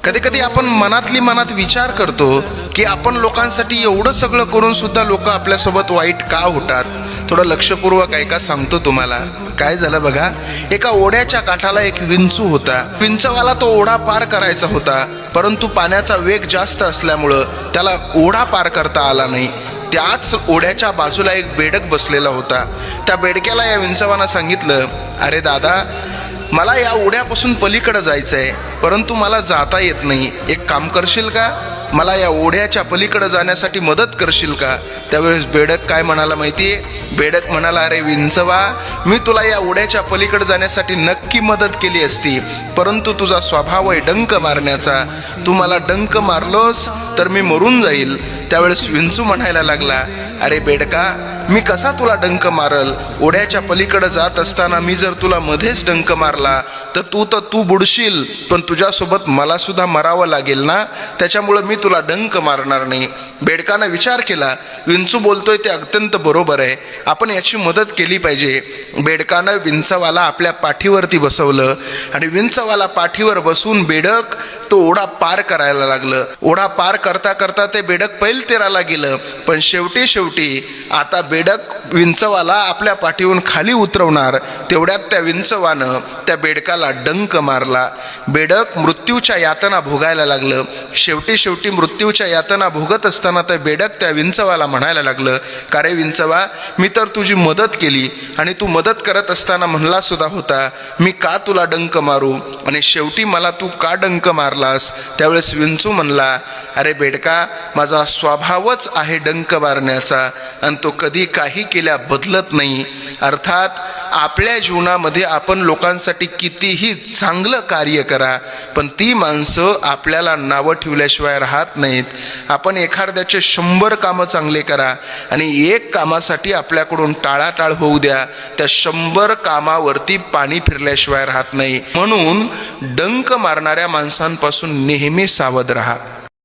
कधी कधी आपण मनात विचार करतो की आपण लोकांसाठी एवढं सगळं करून सुद्धा लोक आपल्यासोबत वाईट का होतात. थोडं लक्षपूर्वक ऐका, सांगतो तुम्हाला. काय झालं बघा, एका ओढ्याच्या काठाला एक विंचू होता. विंचवाला तो ओढा पार करायचा होता, परंतु पाण्याचा वेग जास्त असल्यामुळं त्याला ओढा पार करता आला नाही. त्याच ओढ्याच्या बाजूला एक बेडक बसलेला होता. त्या बेडक्याला या विंचवानं सांगितलं, अरे दादा, मला या ओढ्यापासून पलीकडे जायचं आहे, परंतु मला जाता येत नाही. एक काम करशील का, मला या ओढ्याच्या पलीकडे जाण्यासाठी मदत करशील का. त्यावेळेस बेडक काय म्हणाला माहितीये, बेडक म्हणाला, अरे विंचवा, मी तुला या ओढ्याच्या पलीकडे जाण्यासाठी नक्की मदत केली असती, परंतु तुझा स्वभाव आहे डंक मारण्याचा. तू मला डंक मारलोस तर मी मरून जाईल. त्यावेळेस विंचू म्हणायला लागला, अरे बेडका, मी कसा तुला डंक मारल. ओढ्याच्या पलीकडे जात असताना मी जर तुला मध्येच डंक मारला तर तू बुडशील, पण तुझ्यासोबत मला सुद्धा मरावं लागेल ना, त्याच्यामुळं मी तुला डंक मारणार नाही. बेडकानं विचार केला, विंचू बोलतोय ते अत्यंत बरोबर आहे, आपण याची मदत केली पाहिजे. बेडकानं विंचवाला आपल्या पाठीवरती बसवलं आणि विंचवाला पाठीवर बसून बेडक तो ओढा पार करायला लागलं. ओढा पार करता करता ते बेडक पैलतेराला गेलं, पण शेवटी आता बेडक विंचवाला आपल्या पाठीवरून खाली उतरवणार, तेवढ्यात त्या विंचवानं त्या बेडकाला डंक मारला. बेडक मृत्यूच्या यातना भोगायला लागलं. शेवटी मृत्यूच्या यातना भोगत असताना त्या बेडक त्या विंचवाला म्हणायला लागलं, का रे विंचवा, मी तर तुझी मदत केली आणि तू मदत करत असताना म्हणला सुद्धा होता, मी का तुला डंक मारू, आणि शेवटी मला तू का डंक मारलास. त्यावेळेस विंचू म्हणला, अरे बेडका, माझा स्वभावच आहे डंक मारण्याचा आणि तो कधी काही केल्या बदलत नाही. अर्थात आपल्या जीवनामध्ये आपण लोकांसाठी कितीही चांगलं कार्य करा, पण ती माणसं आपल्याला नावं ठेवल्याशिवाय राहत नाहीत. आपण एखाद्याचे 100 कामं चांगले करा आणि एक कामासाठी आपल्याकडून टाळाटाळ होऊ द्या, त्या 100 कामावरती पाणी फिरल्याशिवाय राहत नाही. म्हणून डंक मारणाऱ्या माणसांपासून नेहमी सावध राहा.